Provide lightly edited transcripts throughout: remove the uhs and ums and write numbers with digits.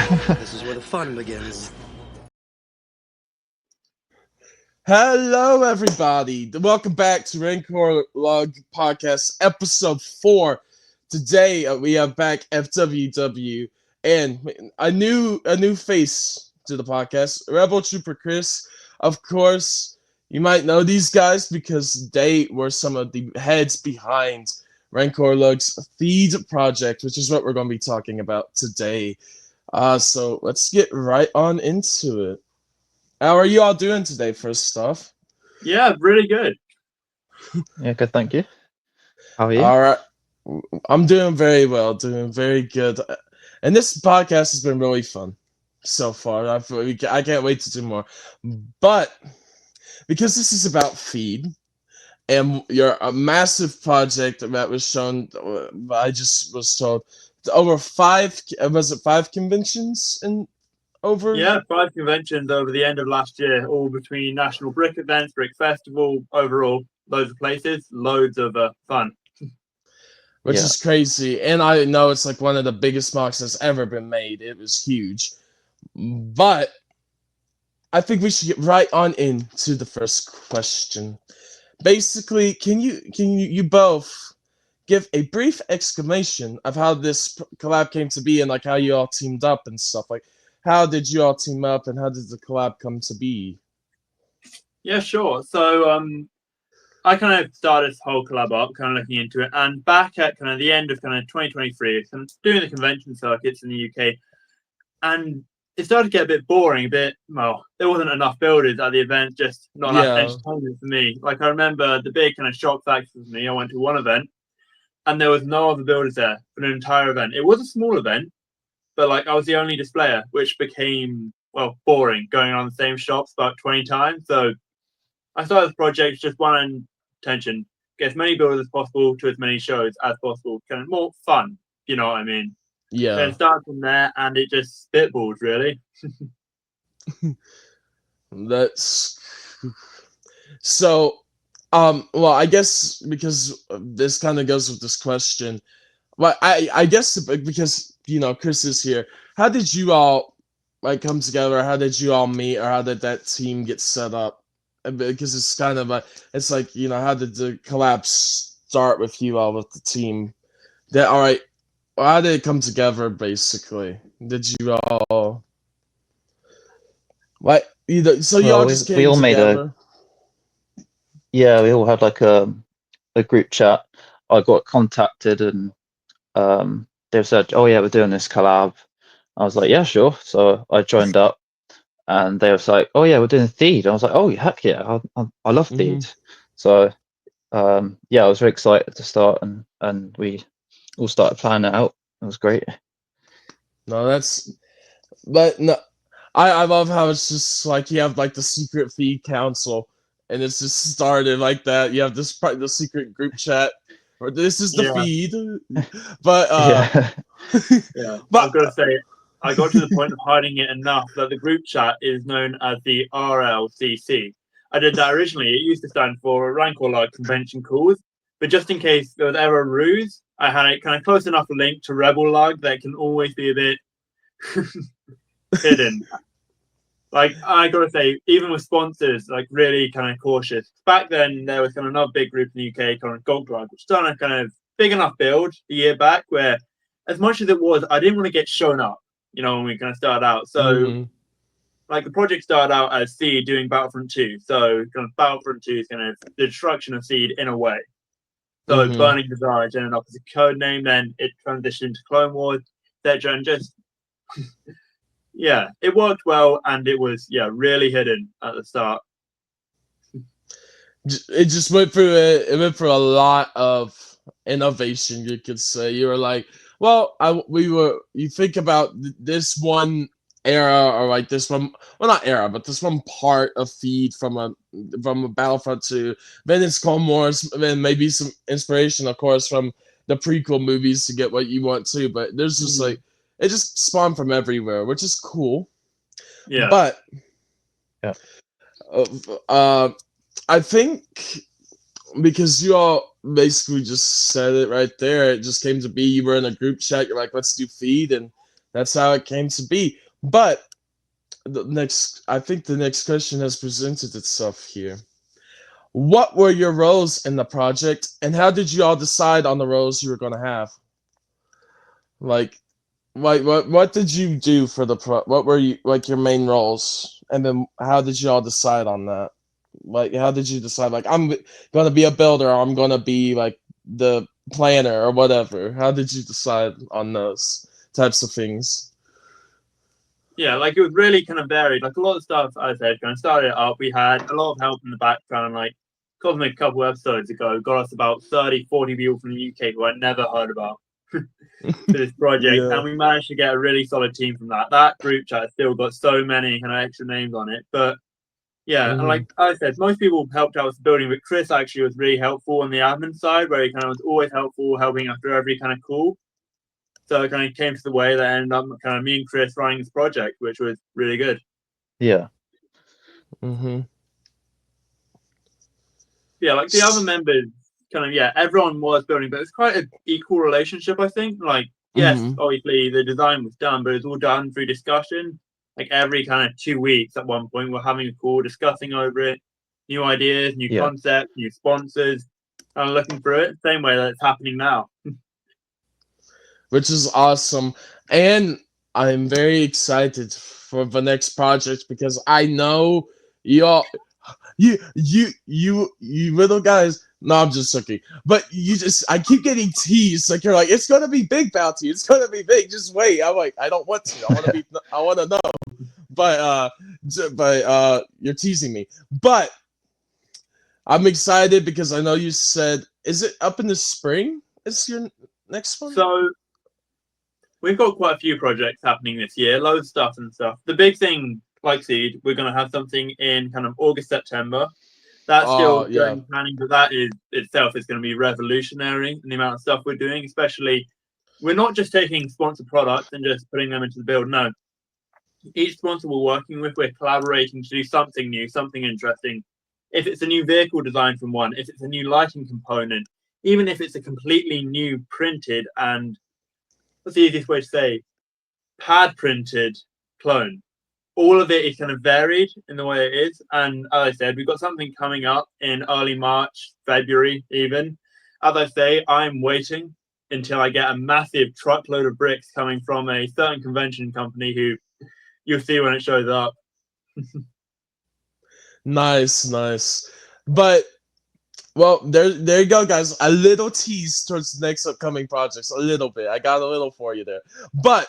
This is where the fun begins. Hello, everybody. Welcome back to Rancor Lug Podcast, Episode 4. Today, we have back FWW and a new face to the podcast, Rebel Trooper Chris. Of course, you might know these guys because they were some of the heads behind Rancor Lug's Theed project, which is what we're going to be talking about today. So let's get right on into it. How are you all doing today, first off? Yeah, really good. Yeah, good, thank you. How are you? All right. I'm doing very well, doing very good. And this podcast has been really fun so far. I can't wait to do more. But because this is about Theed, and you're a massive project that was shown, I just was told, over five conventions in over? Yeah, 5 conventions over the end of last year, all between national brick events, brick festival, overall, loads of places, loads of fun. Which Yeah. is crazy. And I know it's like one of the biggest MOCs that's ever been made. It was huge. But I think we should get right on into the first question. Basically, can you both give a brief exclamation of how this collab came to be and like how you all teamed up and stuff? Like, how did you all team up and how did the collab come to be? Yeah, sure. So I kind of started this whole collab up, kind of looking into it, and back at kind of the end of kind of 2023, I'm doing the convention circuits in the UK, and it started to get a bit boring, there wasn't enough builders at the event, just not enough entertainment for me. Like, I remember the big kind of shock factor for me, I went to one event, and there was no other builders there for an entire event. It was a small event, but like I was the only displayer, which became, boring, going on the same shops about 20 times. So I started this project just one intention: get as many builders as possible to as many shows as possible. Kind of more fun, you know what I mean? Yeah. Then start from there, and it just spitballed, really. That's so. Well, I guess because this kind of goes with this question. Well, I guess because Chris is here. How did you all like come together? How did you all meet, or how did that team get set up? Because it's kind of it's like how did the collab start with you all with the team? That all right? How did it come together? Basically, did you all what? So you all just came we all together. We all had like a group chat. I got contacted and they said, "Oh yeah, we're doing this collab." I was like, "Yeah, sure." So I joined up, and they was like, "Oh yeah, we're doing Theed." I was like, "Oh heck yeah, I love Theed." So I was very excited to start, and we all started planning it out. It was great. But no, I love how it's just like you have like the secret Theed council, and it's just started like that. You have the secret group chat, or this is the feed. But Yeah, but I've got to say, I got to the point of hiding it enough that the group chat is known as the RLCC. I did that originally. It used to stand for Rancor Lug Convention Calls, but just in case there was ever a ruse, I had it kind of close enough a link to Rebel Lug that can always be a bit hidden. Like, I gotta say, even with sponsors, like really kind of cautious. Back then, there was kind of another big group in the UK called Gold Lug, which done a kind of big enough build the year back where, as much as it was, I didn't want to get shown up, when we kind of started out. So, like, the project started out as Seed doing Battlefront 2. So, kind of Battlefront 2 is kind of the destruction of Seed in a way. So, Burning Desire ended up as a code name, then it transitioned into Clone Wars, etc. And just, yeah, it worked well, and it was, really hidden at the start. It just went through a lot of innovation, you could say. You were like, well, you think about this one era, or like this one, well, not era, but this one part of Theed from a Battlefront 2. Then it's Clone Wars, then maybe some inspiration, of course, from the prequel movies to get what you want to. But there's just like, it just spawned from everywhere, which is cool. Yeah. But yeah. I think because you all basically just said it right there, it just came to be. You were in a group chat. You're like, let's do Theed, and that's how it came to be. But I think the next question has presented itself here. What were your roles in the project, and how did you all decide on the roles you were going to have? Like, what did you do for what were you like your main roles, and then how did you all decide on that? Like, how did you decide? Like, I'm gonna be a builder, or I'm gonna be like the planner, or whatever. How did you decide on those types of things? Yeah, like it was really kind of varied. Like a lot of stuff, as I said, kind of started it up. We had a lot of help in the background. Like Cosmic a couple episodes ago got us about 30, 40 people from the UK who I'd never heard about for this project. Yeah. And we managed to get a really solid team from that. That group chat still got so many kind of extra names on it. But yeah, and like I said, most people helped out with the building, but Chris actually was really helpful on the admin side, where he kind of was always helpful, helping after every kind of call. So it kind of came to the way that ended up kind of me and Chris running this project, which was really good. Yeah. Mm-hmm. Yeah, like the other members, kind of, yeah, everyone was building, but it's quite an equal relationship, I think. Like, yes, obviously the design was done, but it was all done through discussion. Like every kind of 2 weeks at one point, we're having a call discussing over it, new ideas, new Yeah. concepts, new sponsors, and looking through it. Same way that it's happening now. Which is awesome. And I'm very excited for the next project because I know y'all, you little guys. No, I'm just joking. But I keep getting teased. Like, you're like, it's gonna be big, Bounty. It's gonna be big. Just wait. I'm like, I don't want to. I want to know. But you're teasing me. But I'm excited because I know you said, is it up in the spring? Is your next one? So we've got quite a few projects happening this year, loads of stuff and stuff. The big thing, like Seed, we're going to have something in kind of August, September. That's still going planning, but that is itself is going to be revolutionary in the amount of stuff we're doing. Especially, we're not just taking sponsored products and just putting them into the build. No, each sponsor we're working with, we're collaborating to do something new, something interesting. If it's a new vehicle design from one, if it's a new lighting component, even if it's a completely new printed and what's the easiest way to say, pad printed clone. All of it is kind of varied in the way it is. And as I said, we've got something coming up in early March, February even. As I say, I'm waiting until I get a massive truckload of bricks coming from a certain convention company who you'll see when it shows up. Nice. But, well, there you go, guys. A little tease towards the next upcoming projects. A little bit. I got a little for you there. But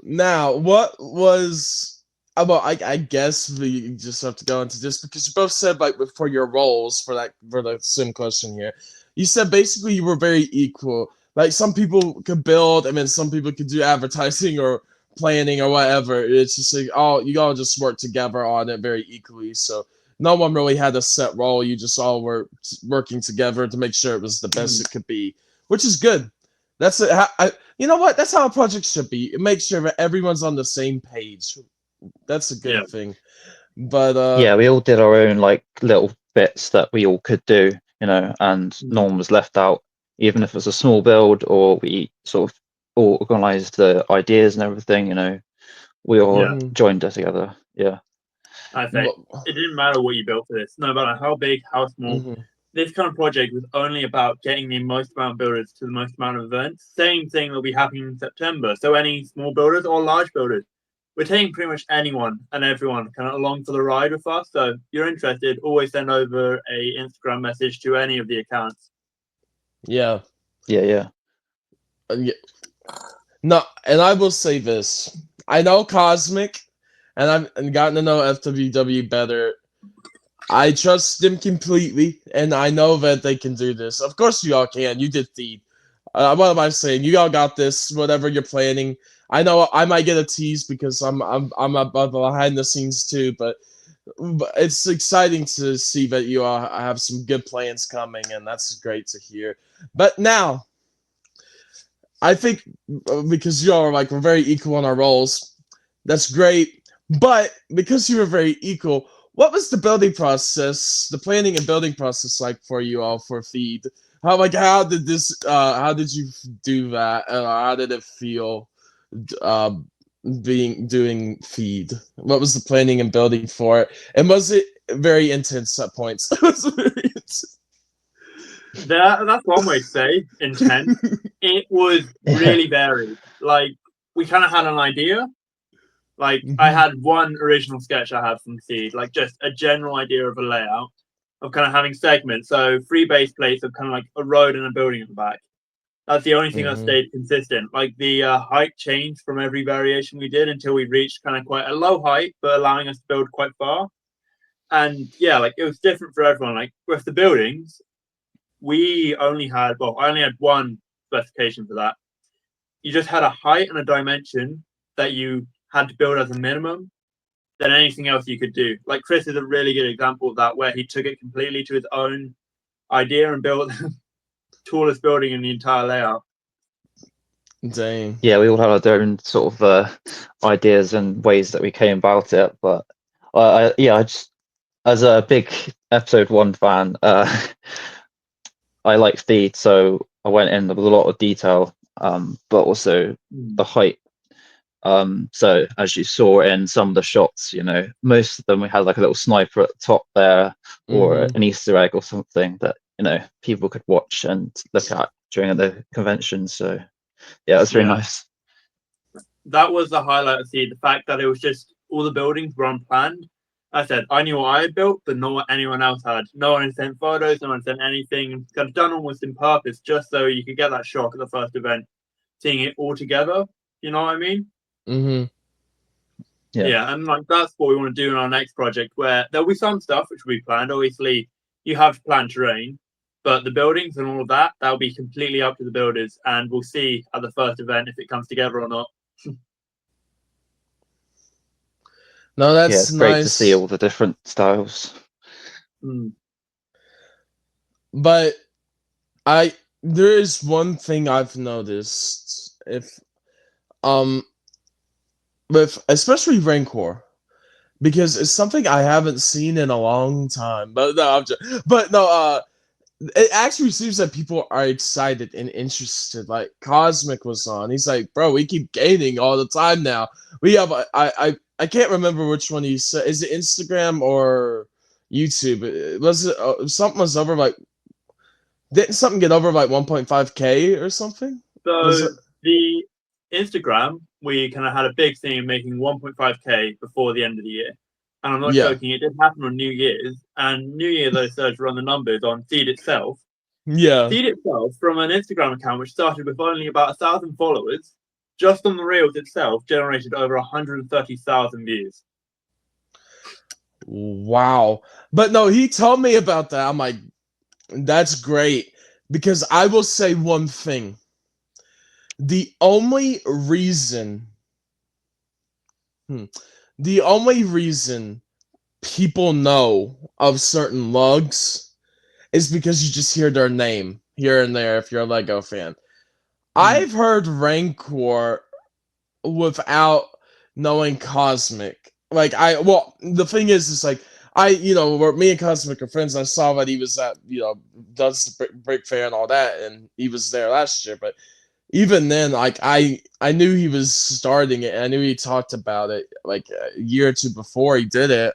now, what was... Well, I guess we just have to go into this because you both said, like, for your roles for the sim question here, you said basically you were very equal. Like, some people could build, and then some people could do advertising or planning or whatever. It's just like, you all just work together on it very equally. So no one really had a set role. You just all were working together to make sure it was the best it could be, which is good. That's it. You know what? That's how a project should be. It makes sure that everyone's on the same page. That's a good thing. But yeah, we all did our own like little bits that we all could do, and no one was left out, even if it was a small build or we sort of all organized the ideas and everything, we all joined us together. Yeah. I think it didn't matter what you built for this, no matter how big, how small. This kind of project was only about getting the most amount of builders to the most amount of events. Same thing will be happening in September. So any small builders or large builders, we're taking pretty much anyone and everyone kind of along for the ride with us. So if you're interested, always send over a Instagram message to any of the accounts. Yeah. No, and I will say this. I know Cosmic, and I've gotten to know FWW better. I trust them completely, and I know that they can do this. Of course you all can. You did Theed. What am I saying? You all got this, whatever you're planning. I know I might get a tease because I'm behind the scenes too, but it's exciting to see that you all have some good plans coming, and that's great to hear. But now, I think because you all are we're very equal in our roles, that's great. But because you were very equal, what was the building process, the planning and building process like for you all for Theed? How did you do that? How did it feel? doing feed? What was the planning and building for it? And was it very intense at points? That's one way to say intense. It was really varied. Like, we kind of had an idea. Like, I had one original sketch I had from Seed, like just a general idea of a layout of kind of having segments. So 3 base plates of kind of like a road and a building at the back. That's the only thing that stayed consistent. Like, the height changed from every variation we did until we reached kind of quite a low height, but allowing us to build quite far. And yeah, like, it was different for everyone. Like, with the buildings, I only had one specification for that. You just had a height and a dimension that you had to build as a minimum, then anything else you could do. Like, Chris is a really good example of that, where he took it completely to his own idea and built the tallest building in the entire layout. Dang. Yeah, we all had our own sort of ideas and ways that we came about it. But I just, as a big episode 1 fan, I like Theed, so I went in with a lot of detail, but also the height. So as you saw in some of the shots, you know, most of them we had like a little sniper at the top there, or an Easter egg or something that, you know, people could watch and look at during the convention. So yeah, it was very nice. That was the highlight of the fact that it was just all the buildings were unplanned. I said I knew what I had built, but not what anyone else had. No one had sent photos, no one sent anything. Kind of done almost in purpose, just so you could get that shock at the first event, seeing it all together. You know what I mean? Yeah, and like, that's what we want to do in our next project, where there'll be some stuff which will be planned. Obviously, you have to plan terrain, but the buildings and all of that'll be completely up to the builders, and we'll see at the first event if it comes together or not. No, that's it's nice. great to see all the different styles. But there is one thing I've noticed, with especially Rancor, because it's something I haven't seen in a long time. But no, it actually seems that people are excited and interested. Like, Cosmic was on. He's like, bro, we keep gaining all the time now. We have I can't remember which one he said. Is it Instagram or YouTube? Was it something was over like? Didn't something get over like 1.5K or something? So the Instagram, we kind of had a big thing of making 1.5K before the end of the year. And I'm not joking, it did happen on New Year's. And New Year, those started to run the numbers on Seed itself. Yeah. Seed itself, from an Instagram account which started with only about 1,000 followers, just on the Reels itself, generated over 130,000 views. Wow. But no, he told me about that. I'm like, that's great. Because I will say one thing. The only reason people know of certain lugs is because you just hear their name here and there if you're a Lego fan. I've heard Rancor without knowing Cosmic. Like, the thing is like, me and Cosmic are friends. I saw that he was at, does the break fair and all that, and he was there last year. But even then, like, I knew he was starting it. And I knew he talked about it like a year or two before he did it,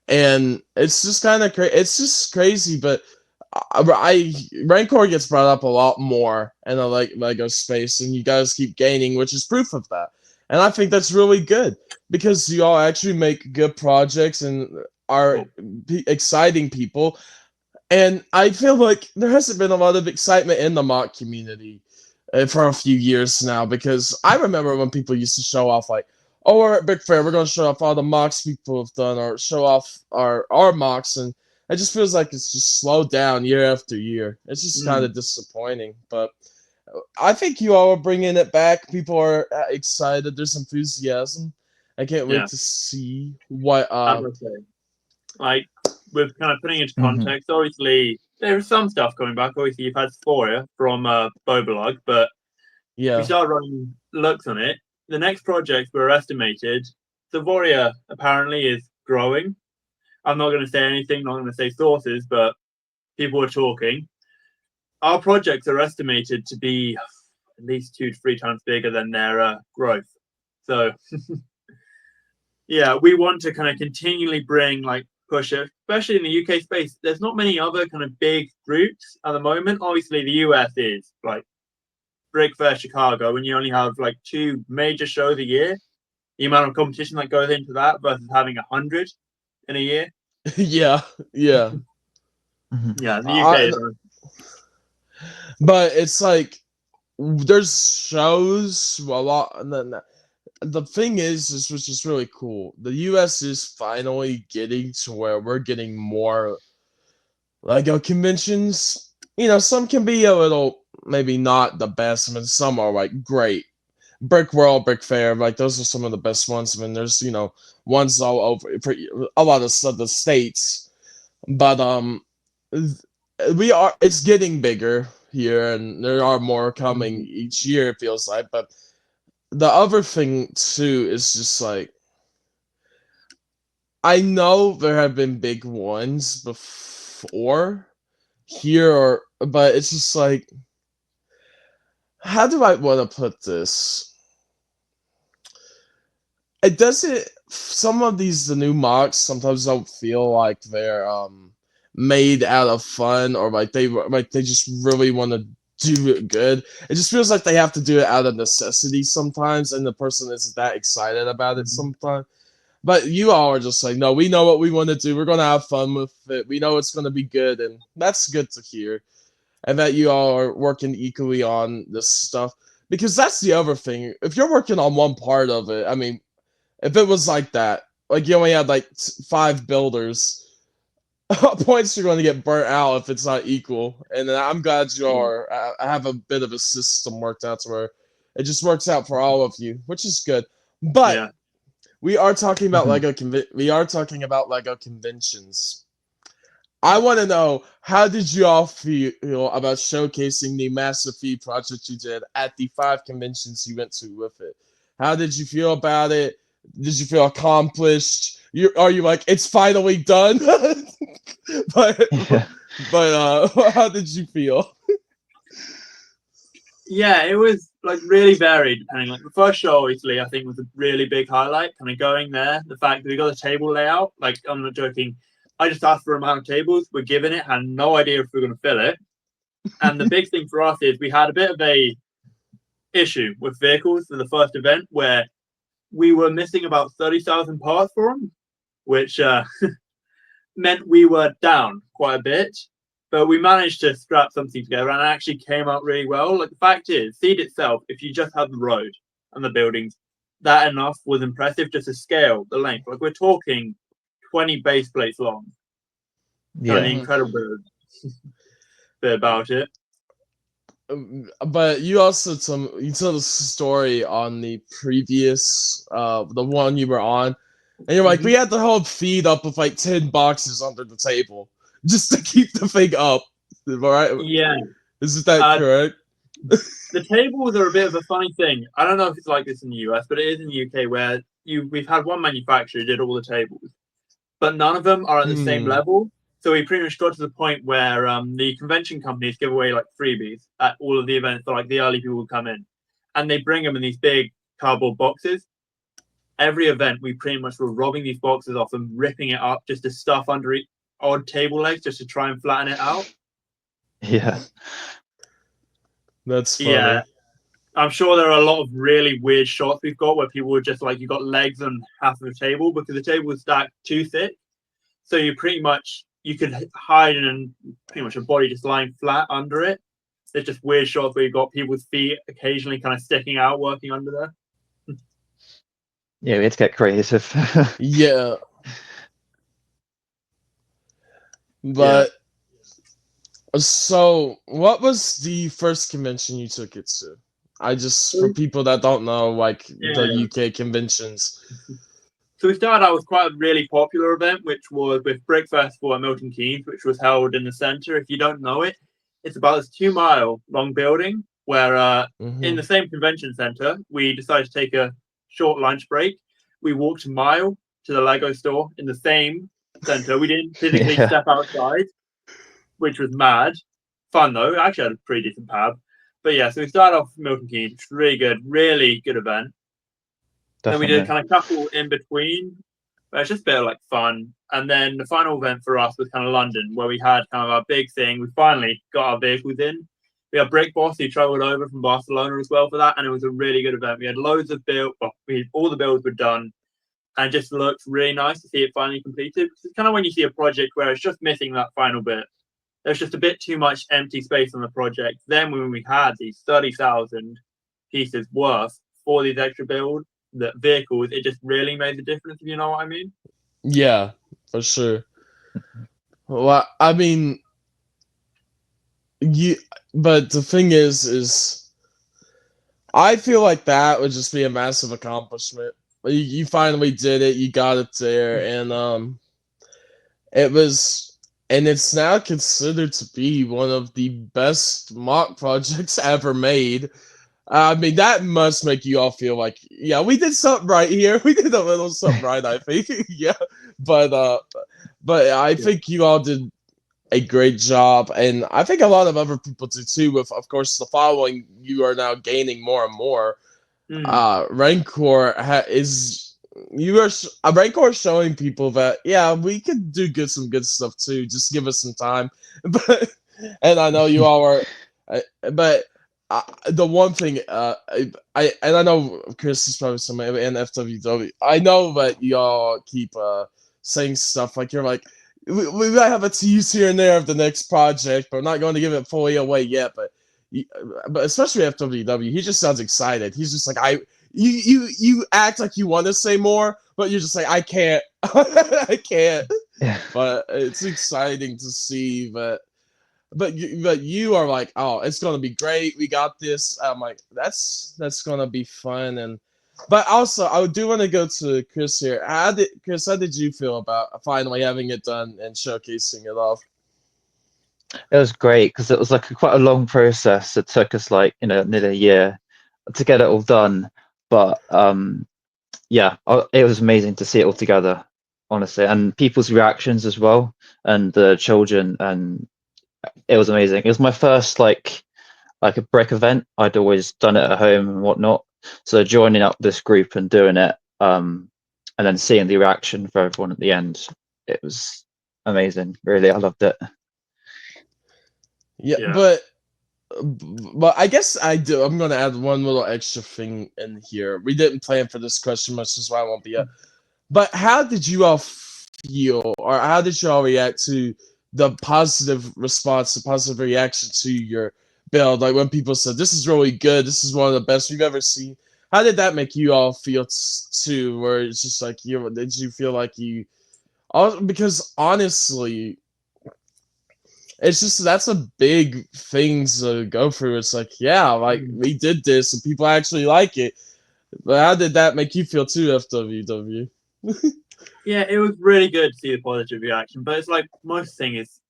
and it's just kind of crazy. It's just crazy, but Rancor gets brought up a lot more in the Lego space, and you guys keep gaining, which is proof of that. And I think that's really good because you all actually make good projects and are exciting people. And I feel like there hasn't been a lot of excitement in the MOC community for a few years now, because I remember when people used to show off like, oh, we're at Big Fair, we're going to show off all the MOCs people have done, or show off our MOCs, and it just feels like it's just slowed down year after year. It's just kind of disappointing, but I think you all are bringing it back. People are excited. There's enthusiasm. I can't wait to see what. Like, with kind of putting into context, obviously there's some stuff coming back. Obviously, you've had Sporia from Bobalug, but we started running looks on it. The next project we're estimated, Savoria apparently is growing. I'm not going to say anything, not going to say sources, but people are talking. Our projects are estimated to be at least 2 to 3 times bigger than their growth. So yeah, we want to kind of continually bring push it, especially in the UK space. There's not many other kind of big groups at the moment. Obviously, the US is Brick Fair Chicago, when you only have 2 major shows a year. The amount of competition that goes into that versus having 100 in a year. Yeah. Yeah, in the UK. But it's there's shows a lot, and then the thing is which is really cool. The US is finally getting to where we're getting more Lego conventions. Some can be a little maybe not the best. I mean, some are great. Brick World, Brick Fair, those are some of the best ones. I mean, there's ones all over for a lot of the states, but it's getting bigger here, and there are more coming each year. It feels like, but the other thing too is just I know there have been big ones before here, but it's just how do I want to put this? It doesn't. Some of the new MOCs sometimes don't feel like they're made out of fun, or they just really want to do it good. It just feels like they have to do it out of necessity sometimes, and the person isn't that excited about it sometimes. But you all are just no, we know what we want to do. We're gonna have fun with it. We know it's gonna be good, and that's good to hear. And that you all are working equally on this stuff, because that's the other thing. If you're working on one part of it, I mean, if it was like that, you only had 5 builders, points are going to get burnt out if it's not equal. And I'm glad you are. I have a bit of a system worked out to where it just works out for all of you, which is good. But we are talking about we are talking about Lego conventions. I want to know, how did you all feel about showcasing the Massive Theed project you did at the 5 conventions you went to with it? How did you feel about it? Did you feel accomplished? Are you it's finally done? but how did you feel? Yeah, it was really varied depending. The first show, obviously, I think was a really big highlight. Kind of going there, the fact that we got a table layout. I'm not joking. I just asked for amount of tables. We're given it. Had no idea if we were going to fill it. And the big thing for us is we had a bit of a issue with vehicles for the first event where we were missing about 30,000 parts for them, which meant we were down quite a bit. But we managed to scrap something together, and it actually came out really well. The fact is, Theed itself, if you just had the road and the buildings, that enough was impressive just to scale the length. We're talking 20 base plates long. Yeah. Kind of incredible bit about it. But you also you told a story on the previous the one you were on, and you're we had the whole feed up with 10 boxes under the table just to keep the thing up, right? Yeah. Is that correct? The tables are a bit of a funny thing. I don't know if it's like this in the US, but it is in the UK where we've had one manufacturer who did all the tables, but none of them are at the same level. So we pretty much got to the point where the convention companies give away freebies at all of the events. So the early people will come in, and they bring them in these big cardboard boxes. Every event, we pretty much were robbing these boxes off and ripping it up just to stuff under odd table legs just to try and flatten it out. Yeah. That's funny. Yeah. I'm sure there are a lot of really weird shots we've got where people were just you got legs on half of the table because the table was stacked too thick. So you could hide in pretty much a body just lying flat under it. There's just weird shots where you've got people's feet occasionally kind of sticking out working under there. Yeah, we had to get creative. Yeah. But so what was the first convention you took it to? For people that don't know, the UK conventions. So we started out with quite a really popular event, which was with Brick Festival at Milton Keynes, which was held in the centre. If you don't know it, it's about this 2-mile long building where in the same convention centre, we decided to take a short lunch break. We walked a mile to the Lego store in the same centre. We didn't physically step outside, which was mad. Fun though. I actually had a pretty decent pub. But yeah, so we started off with Milton Keynes, which was really good event. Then we did a kind of couple in between, but it's just a bit of like fun. And then the final event for us was kind of London, where we had kind of our big thing. We finally got our vehicles in. We had Brick Boss, who travelled over from Barcelona as well for that, and it was a really good event. We had loads of build, all the builds were done, and it just looked really nice to see it finally completed. It's kind of when you see a project where it's just missing that final bit. There's just a bit too much empty space on the project. Then when we had these 30,000 pieces worth for these extra builds, the vehicles, it just really made the difference, if you know what I mean. Yeah, for sure. Well, I mean, but the thing is I feel like that would just be a massive accomplishment. You finally did it, you got it there, and it's now considered to be one of the best MOC projects ever made. I mean, that must make you all feel like, yeah, we did something right here. We did a little something right, I think. Yeah, but I think you all did a great job, and I think a lot of other people do too. With, of course, the following you are now gaining more and more. Rancor Rancor is showing people that, yeah, we could do some good stuff too. Just give us some time. But and I know you all are, but. The one thing, I know Chris is probably somebody in FWW. I know that y'all keep saying stuff like, you're like, we might have a tease here and there of the next project, but we're not going to give it fully away yet. But especially FWW, he just sounds excited. He's just like, you act like you want to say more, but you're just like, I can't, I can't. Yeah. But it's exciting to see that. But you are like, oh, it's gonna be great. We got this. I'm like, that's gonna be fun. But also, I do want to go to Chris here. Chris, how did you feel about finally having it done and showcasing it off? It was great because it was like quite a long process. It took us like nearly a year to get it all done. But yeah, it was amazing to see it all together, honestly, and people's reactions as well, and the children, and it was amazing. It was my first like a brick event. I'd always done it at home and whatnot. So joining up this group and doing it, and then seeing the reaction for everyone at the end, it was amazing. Really, I loved it. Yeah. But I guess I'm gonna add one little extra thing in here. We didn't plan for this question much, that's why I won't be up. But how did you all feel, or how did you all react to the positive response, the positive reaction to your build? Like when people said, this is really good, this is one of the best we've ever seen. How did that make you all feel too? Where it's just like, did you feel like you... Because honestly, it's just, that's a big thing to go through. It's like, yeah, like we did this and people actually like it. But how did that make you feel too, FWW? Yeah, it was really good to see the positive reaction, but it's like most thing is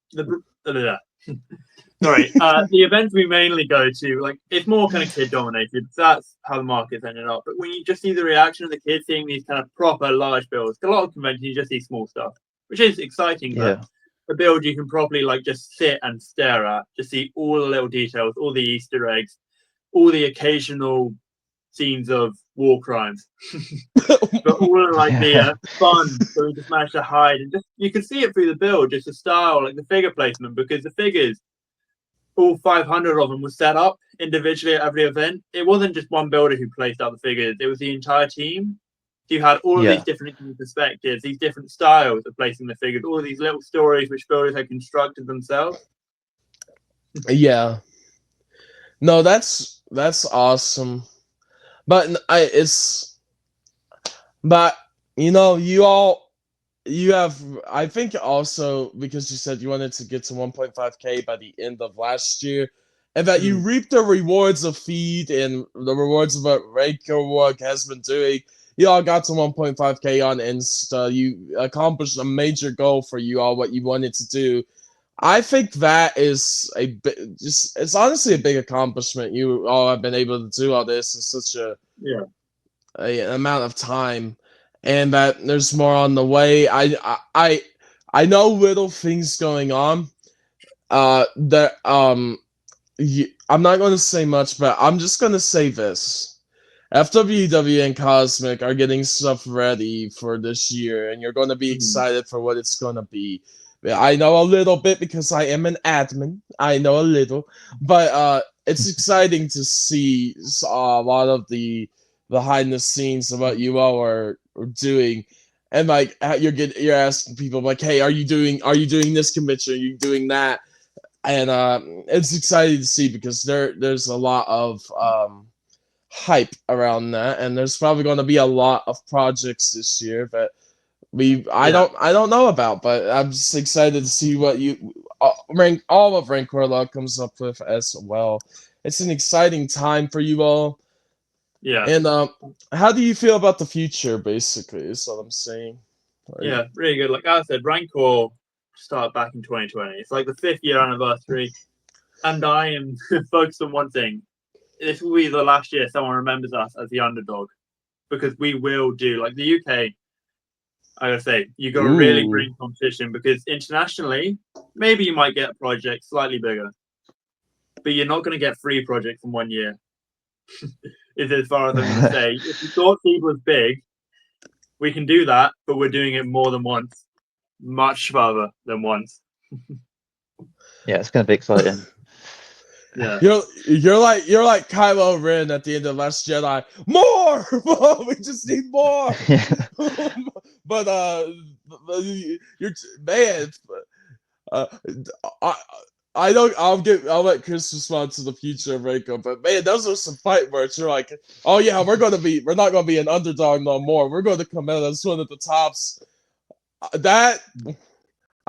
sorry, the events we mainly go to, like, it's more kind of kid dominated. So that's how the market's ended up. But when you just see the reaction of the kids seeing these kind of proper large builds, a lot of conventions you just see small stuff, which is exciting. Yeah. But a build you can properly like just sit and stare at, just see all the little details, all the Easter eggs, all the occasional scenes of war crimes, but all of like the fun. So we just managed to hide, and just you can see it through the build, just the style, like the figure placement, because the figures, all 500 of them, were set up individually at every event. It wasn't just one builder who placed out the figures; it was the entire team. So you had all of these different perspectives, these different styles of placing the figures, all of these little stories which builders had constructed themselves. Yeah. No, that's awesome. But you have, I think also, because you said you wanted to get to 1.5K by the end of last year, and that you reaped the rewards of Feed and the rewards of what Rancor Lug has been doing. You all got to 1.5K on Insta. You accomplished a major goal for you all, what you wanted to do. I think that is it's honestly a big accomplishment. You all have been able to do all this in such an amount of time, and that there's more on the way. I know little things going on. I'm not going to say much, but I'm just going to say this. FWW and Cosmic are getting stuff ready for this year, and you're going to be excited for what it's going to be. I know a little bit because I am an admin. I know a little, but it's exciting to see a lot of the behind the scenes of what you all are doing, and like you're asking people like, hey, are you doing this convention? Are you doing that? And it's exciting to see because there's a lot of hype around that, and there's probably going to be a lot of projects this year that I don't know about, but I'm just excited to see what all of Rancor Lug comes up with as well. It's an exciting time for you all. Yeah. And how do you feel about the future? Basically, is what I'm saying. Yeah, really good. Like I said, Rancor started back in 2020. It's like the 5th year anniversary, and I am focused on one thing. This will be the last year someone remembers us as the underdog, because we will do like the UK. I gotta say, you got to really bring competition, because internationally, maybe you might get a project slightly bigger, but you're not going to get 3 projects in 1 year. Is as far as I'm going to say. If you thought Seed was big, we can do that, but we're doing it more than once, much further than once. Yeah, it's going to be exciting. Yeah, you're like Kylo Ren at the end of Last Jedi. More, we just need more. But you're man. I don't. I'll let Chris respond to the future of Reiko. But man, those are some fight words. You're like, oh yeah, we're not gonna be an underdog no more. We're going to come out as one of the tops. That.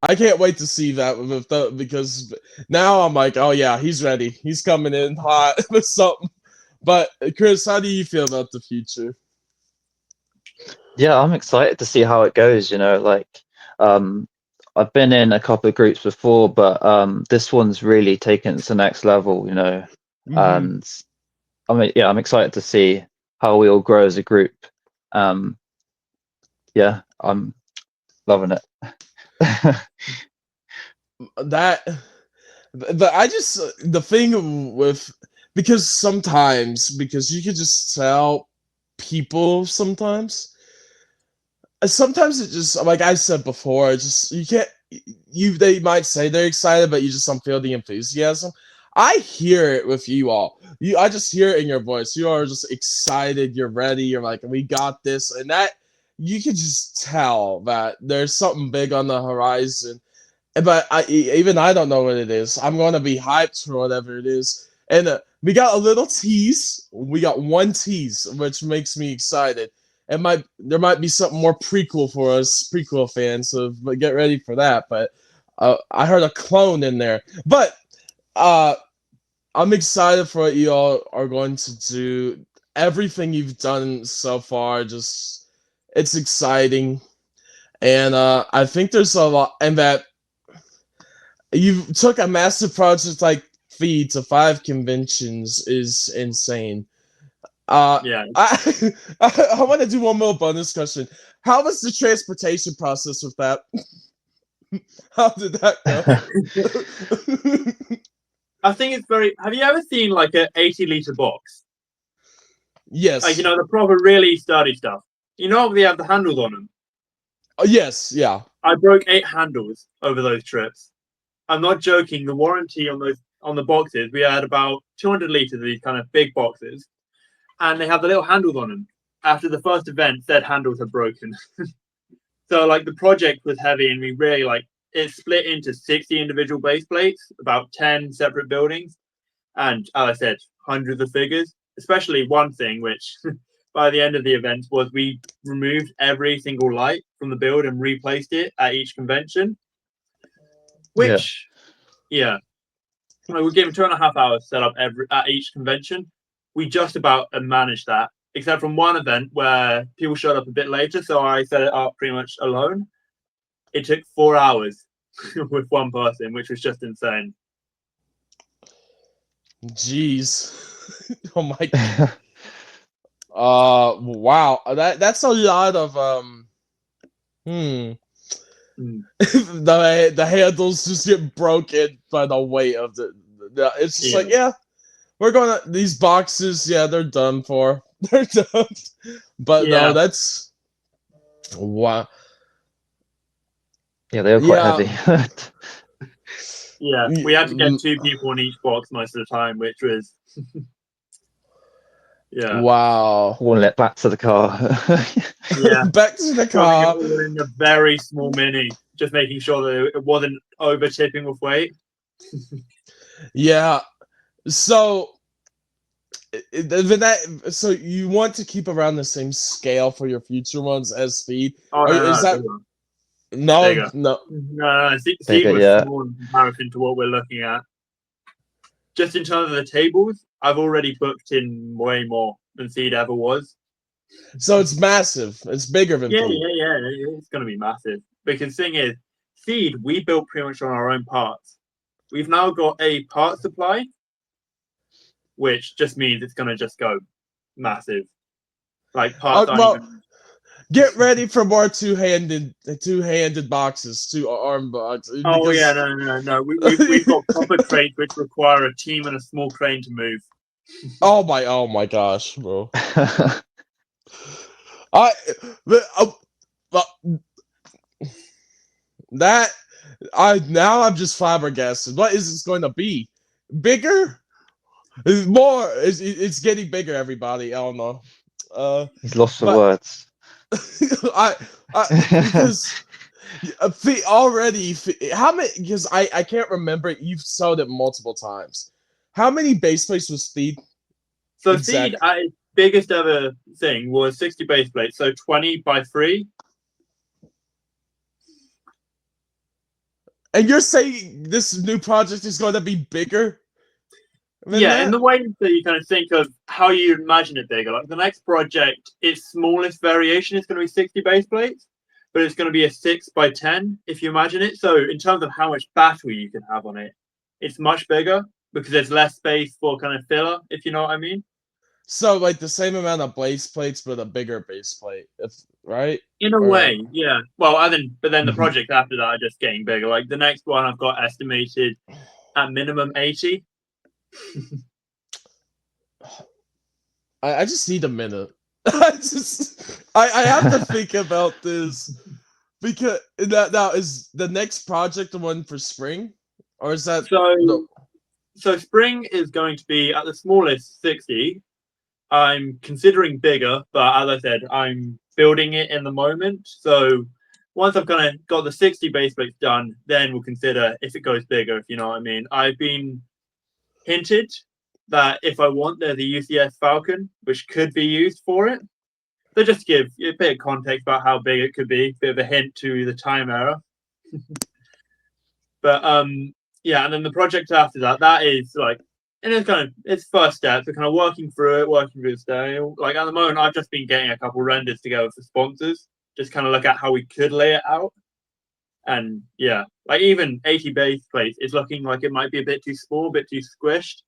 I can't wait to see that because now I'm like, oh yeah, he's ready. He's coming in hot with something. But Chris, how do you feel about the future? Yeah, I'm excited to see how it goes. Like I've been in a couple of groups before, but this one's really taken it to the next level. And I'm excited to see how we all grow as a group. Yeah, I'm loving it. But the thing with because you can just tell people sometimes it just like I said before, just you can't they might say they're excited, but you just don't feel the enthusiasm. I hear it with you all. I just hear it in your voice. You are just excited. You're ready. You're like, we got this, and that you can just tell that there's something big on the horizon. But I don't know what it is. I'm going to be hyped for whatever it is. And we got a little tease. We got one tease, which makes me excited. There might be something more prequel for us, prequel fans. So get ready for that. But I heard a clone in there. But I'm excited for what you all are going to do. Everything you've done so far, it's exciting. And I think there's a lot, and that you took a massive project like Theed to 5 conventions is insane. yeah. I want to do one more bonus question. How was the transportation process with that? How did that go? I think it's very. Have you ever seen like an 80-liter box? Yes. Like the proper really sturdy stuff. They have the handles on them. Yes. Yeah. I broke 8 handles over those trips. I'm not joking. The warranty on the boxes, we had about 200 liters of these kind of big boxes, and they have the little handles on them. After the first event, said handles are broken. So like the project was heavy, and we really it split into 60 individual base plates, about 10 separate buildings, and as I said, hundreds of figures. Especially one thing, which by the end of the event was we removed every single light from the build and replaced it at each convention. Which, yeah, we were given 2.5 hours to set up at each convention. We just about managed that, except from one event where people showed up a bit later, so I set it up pretty much alone. It took 4 hours with one person, which was just insane. Jeez. Oh my god. Wow. That's a lot of the handles just get broken by the weight of the It's just like, yeah, we're gonna these boxes. Yeah, they're done for. They're done. But no, that's wow. Yeah, they were quite heavy. Yeah, we had to get 2 people in each box most of the time, which was wow. Hauling it back to the car. Back to the Shoving car. it all in a very small mini, just making sure that it wasn't over tipping with weight. Yeah. So so you want to keep around the same scale for your future ones as Theed? Oh no, is that bigger. no Bigger. no? No, Theed Bigger, was yeah. small in comparison to what we're looking at. Just in terms of the tables, I've already booked in way more than Theed ever was. So it's massive. It's bigger than Yeah, Theed. yeah. It's going to be massive. Because the thing is, Theed, we built pretty much on our own parts. We've now got a part supply, which just means it's going to just go massive. Like parts aren't even... Get ready for more two-handed boxes, 2-arm boxes. Oh yeah, no. We've got proper crates which require a team and a small crane to move. Oh my gosh, bro. Now I'm just flabbergasted. What is this going to be? Bigger? More? It's getting bigger. Everybody, I don't know. He's lost for words. Because already how many? Because I can't remember. You've sold it multiple times. How many base plates was Theed? So Theed, its biggest ever thing was 60 base plates, so 20 by 3. And you're saying this new project is going to be bigger? Yeah, in the way that you kind of think of how you imagine it bigger. Like the next project, its smallest variation is going to be 60 base plates, but it's going to be a 6 by 10 if you imagine it. So in terms of how much battery you can have on it, it's much bigger because there's less space for kind of filler, if you know what I mean. So like the same amount of base plates, but a bigger base plate, right? In a way, yeah. Well, but then the project after that are just getting bigger. Like the next one, I've got estimated at minimum 80. I just need a minute. I have to think about this because now is the next project the one for spring, or is that so spring is going to be at the smallest 60. I'm considering bigger, but as I said, I'm building it in the moment. So once I've kind of got the 60 base plates done, then we'll consider if it goes bigger, if you know what I mean. I've been hinted that if I want, there's a UCS Falcon, which could be used for it. So just to give a bit of context about how big it could be, bit of a hint to the time era. But yeah, and then the project after that is like, and it's first steps. We're kind of working through the style. Like at the moment, I've just been getting a couple renders together for sponsors, just kind of look at how we could lay it out. And yeah, like even 80 base plates is looking like it might be a bit too small, a bit too squished.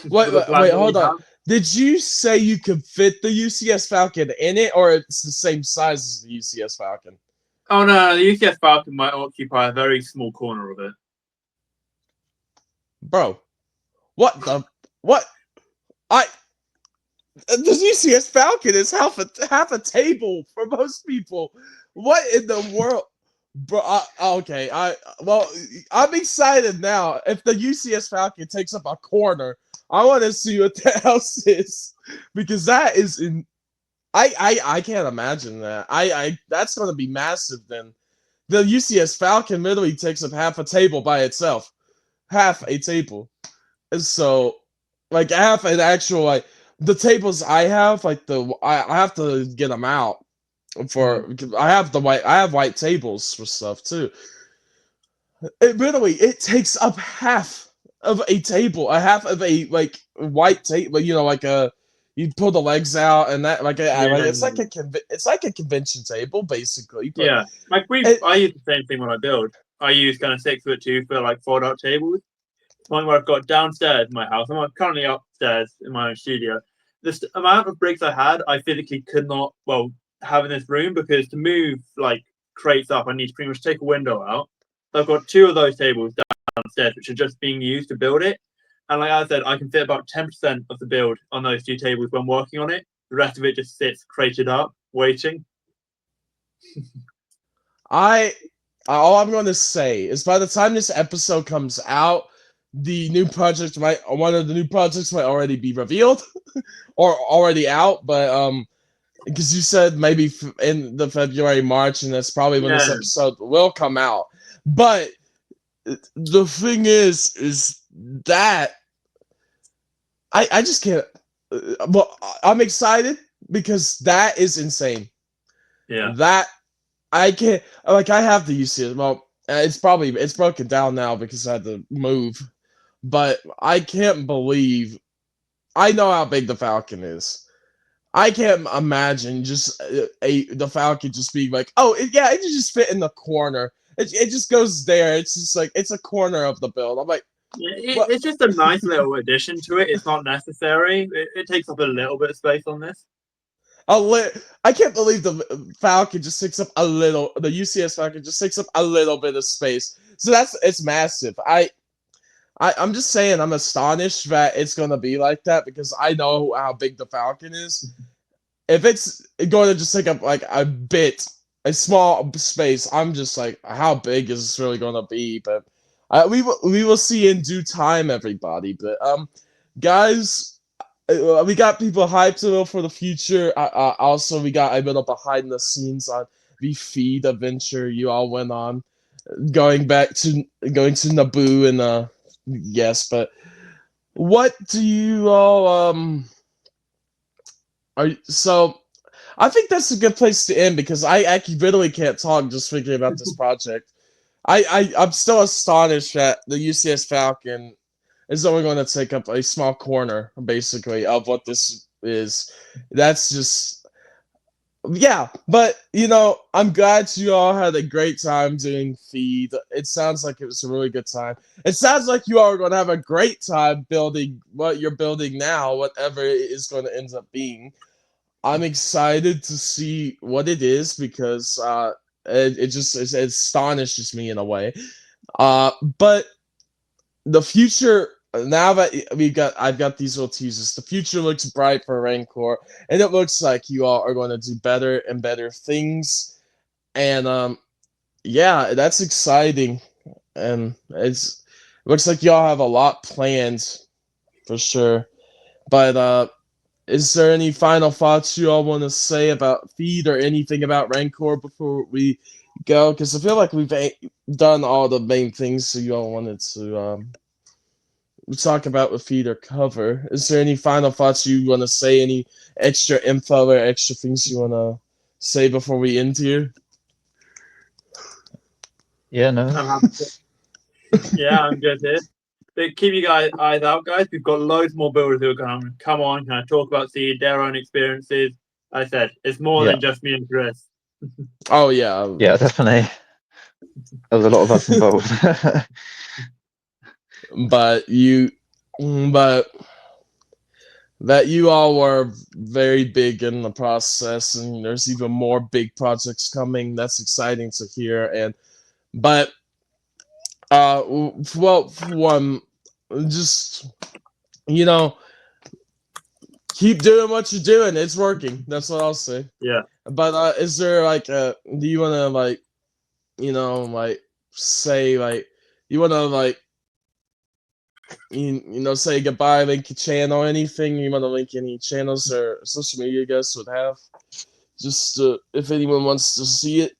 Wait, hold on. Did you say you could fit the UCS Falcon in it, or it's the same size as the UCS Falcon? Oh no, the UCS Falcon might occupy a very small corner of it. Bro, what? The UCS Falcon is half a table for most people. What in the world? Bro, okay. I'm excited now. If the UCS Falcon takes up a corner, I want to see what the else is, because that is in. I can't imagine that. That's gonna be massive. Then the UCS Falcon literally takes up half a table by itself, half a table, and so like half an actual like the tables I have like I have to get them out. I have white tables for stuff too. It takes up half of a table, a half of a like white table. You know, like you pull the legs out and that it's like a convention table basically. But yeah, like I use the same thing when I build. I use kind of 6'2" for like fold out tables. One where I've got downstairs in my house. I'm currently upstairs in my own studio. The amount of bricks I had, I physically could not have in this room, because to move like crates up, I need to pretty much take a window out. So I've got 2 of those tables downstairs, which are just being used to build it. And like I said, I can fit about 10% of the build on those two tables when working on it. The rest of it just sits crated up, waiting. All I'm going to say is by the time this episode comes out, one of the new projects might already be revealed or already out, but because you said maybe in the February, March, and that's probably when this episode will come out. But the thing is that I just can't. Well, I'm excited because that is insane. Yeah. That I can't. Like, I have the UC. Well, it's broken down now because I had to move. But I can't believe. I know how big the Falcon is. I can't imagine just the Falcon just being like, oh, it can just fit in the corner. It just goes there. It's just like it's a corner of the build. I'm like, it's just a nice little addition to it. It's not necessary. It takes up a little bit of space on this. I can't believe the Falcon just takes up a little. The UCS Falcon just takes up a little bit of space. So it's massive. I'm just saying I'm astonished that it's gonna be like that because I know how big the Falcon is. If it's going to just take up like a small space, I'm just like, how big is this really gonna be? But we will see in due time, everybody. But guys, we got people hyped a little for the future. Also, we got a little behind the scenes on the Theed adventure you all went on, going to Naboo and yes. But what do you all so? I think that's a good place to end because I literally can't talk just thinking about this project. I'm still astonished that the UCS Falcon is only going to take up a small corner, basically, of what this is. That's just, yeah. But, I'm glad you all had a great time doing Theed. It sounds like it was a really good time. It sounds like you all are going to have a great time building what you're building now, whatever it is going to end up being. I'm excited to see what it is because it astonishes me in a way. But the future, now that I've got these little teasers, the future looks bright for Rancor, and it looks like you all are going to do better and better things. And yeah, that's exciting, and it looks like y'all have a lot planned for sure. But is there any final thoughts you all want to say about Theed or anything about Rancor before we go? Because I feel like we've done all the main things so you all wanted to talk about with Theed or cover. Is there any final thoughts you want to say? Any extra info or extra things you want to say before we end here? Yeah, no. Yeah, I'm good here. But keep you guys eyes out, guys. We've got loads more builders who are going to come on, kind of talk about Theed, their own experiences. Like I said, it's more than just me and Chris. Oh yeah, Yeah, definitely. There was a lot of us involved. but that you all were very big in the process, and there's even more big projects coming. That's exciting to hear. But well, for one, just keep doing what you're doing. It's working. That's what I'll say. Yeah. But is there do you want to say you want to say goodbye, link your channel, anything you want to link any channels or social media you guys would have, just if anyone wants to see it.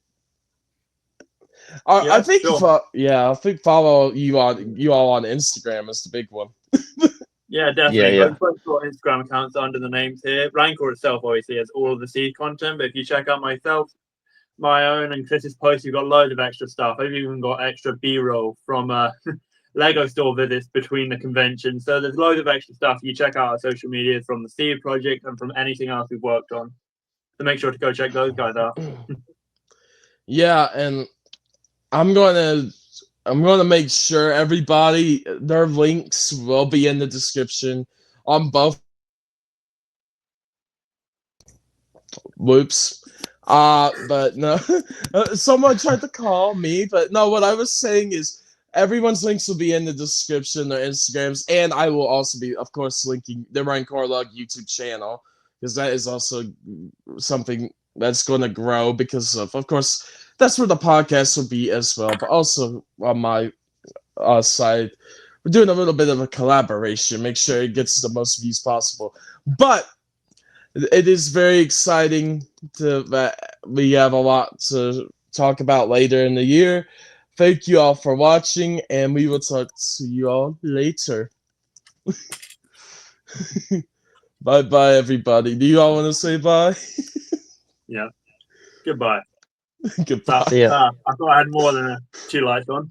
I think sure. I think follow you all on Instagram is the big one. Yeah, definitely. Yeah. Both got Instagram accounts under the names here. Rancor itself obviously has all of the Theed content, but if you check out myself, my own, and Chris's posts, you've got loads of extra stuff. I've even got extra B-roll from Lego store visits between the conventions. So there's loads of extra stuff. You check out our social media from the Theed project and from anything else we've worked on. So make sure to go check those guys out. Yeah, and I'm gonna make sure everybody their links will be in the description on both. Whoops. But no, someone tried to call me, but no, what I was saying is everyone's links will be in the description, their Instagrams, and I will also be, of course, linking the Rancor Lug YouTube channel, because that is also something that's going to grow because of course, that's where the podcast will be as well, but also on my side, we're doing a little bit of a collaboration, make sure it gets the most views possible. But it is very exciting that we have a lot to talk about later in the year. Thank you all for watching, and we will talk to you all later. Bye-bye, everybody. Do you all want to say bye? Yeah. Goodbye. Goodbye. See ya. I thought I had more than 2 lights on.